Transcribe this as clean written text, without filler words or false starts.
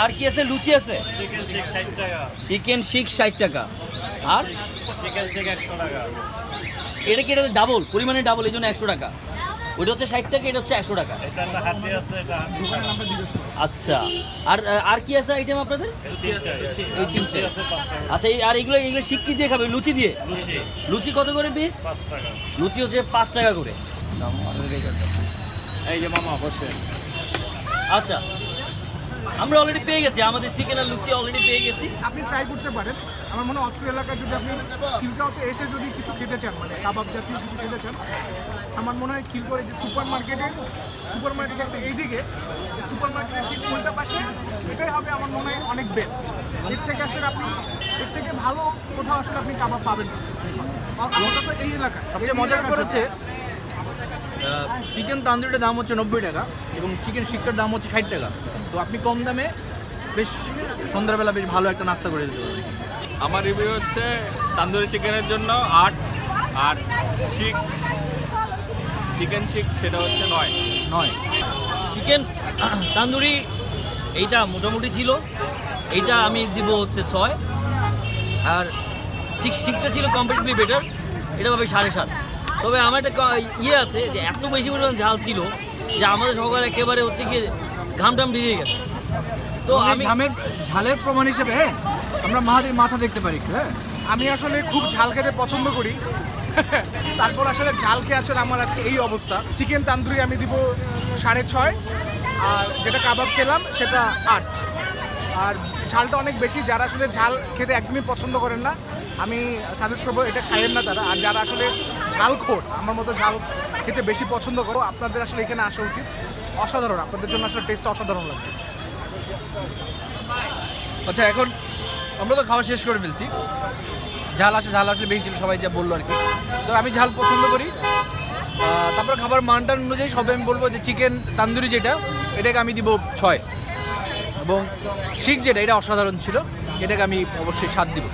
আর কি আছে? লুচি আছে, চিকেন শিক 60 টাকা, চিকেন শিক 60 টাকা, আর চিকেন শিক 100 টাকা। এটা কি, এটা ডাবল পরিমাণে ডাবল, এই জন্য 100 টাকা। ওইটা হচ্ছে 60 টাকা, এটা হচ্ছে 100 টাকা। এটা একটা হাতি আছে, এটা দোকানের নামটা জিজ্ঞেস করুন। আচ্ছা, আর আর কি আছে আইটেম আপনাদের? এই তিনটে আছে 5 টাকা। আচ্ছা, আর এগুলো শিক কি দিয়ে খাবে? লুচি দিয়ে? লুচি লুচি কত করে পিস? 5 টাকা। লুচি হচ্ছে 5 টাকা করে। এই যে মামা বসেন। আচ্ছা, আমরা অলরেডি পেয়ে গেছি, আমাদের চিকেন আর লুচি অলরেডি পেয়ে গেছি। আপনি ট্রাই করতে পারেন। আমার মনে হয় অত্র এলাকায় যদি আপনি খিলগাঁওতে এসে যদি কিছু খেতে চান, মানে কাবাব জাতীয় কিছু খেতে চান, আমার মনে হয় খিলগাঁওয়ের যে সুপার মার্কেট একটা এইদিকে, সুপার মার্কেটের ঠিক উল্টা পাশে, এটাই হবে আমার মনে হয় অনেক বেস্ট। এর থেকে আসলে আপনি, এর থেকে ভালো কোথাও আসলে আপনি কাবাব পাবেন না, অন্তত এই এলাকায়। সবচেয়ে মজার ব্যাপার হচ্ছে চিকেন তান্দুরিটার দাম হচ্ছে 90 টাকা এবং চিকেন শিকটার দাম হচ্ছে 60 টাকা। তো আপনি কম দামে বেশ সন্ধ্যাবেলা বেশ ভালো একটা নাস্তা করে দিতে পারবেন। আমার রিভিউ হচ্ছে তান্দুরি চিকেনের জন্য 8, আর শিক চিকেন শিক সেটা হচ্ছে 9। চিকেন তান্দুরি এইটা মোটামুটি ছিল, এইটা আমি দিব হচ্ছে 6, আর শিকটা ছিল কম্পিটিভলি বেটার, এটা পাবে 7.5। তবে আমার একটা ইয়ে আছে যে এত বেশি পরিমাণ ঝাল ছিল যে আমাদের সবার একেবারে হচ্ছে গিয়ে ঘামটাম বেরিয়ে গেছে। তো আমি ঝালের প্রমাণ হিসেবে আমরা মাহাদির মাথা দেখতে পারি। হ্যাঁ, আমি আসলে খুব ঝাল খেতে পছন্দ করি, তারপর আসলে ঝাল খেয়ে আসলে আমার আজকে এই অবস্থা। চিকেন তান্দুরি আমি দিব 6.5, আর যেটা কাবাব খেলাম সেটা 8। আর ঝালটা অনেক বেশি, যারা আসলে ঝাল খেতে একদমই পছন্দ করেন না আমি সাজেস্ট করবো এটা খাইয়েন না তারা। আর যারা আসলে ঝালখোর, আমার মতো ঝাল খেতে বেশি পছন্দ করো, আপনাদের আসলে এখানে আসা উচিত। অসাধারণ, আপনাদের জন্য আসলে টেস্টটা অসাধারণ লাগবে। আচ্ছা, এখন আমরা তো খাওয়া শেষ করে ফেলছি। ঝাল আসলে বেশি ছিল, সবাই যা বললো আর কি। তো আমি ঝাল পছন্দ করি। তারপর খাবার মানটান অনুযায়ী সবাই আমি বলবো যে চিকেন তান্দুরি যেটা, এটাকে আমি দিব 6, এবং শিক যেটা এটা অসাধারণ ছিল, এটাকে আমি অবশ্যই 7 দিব।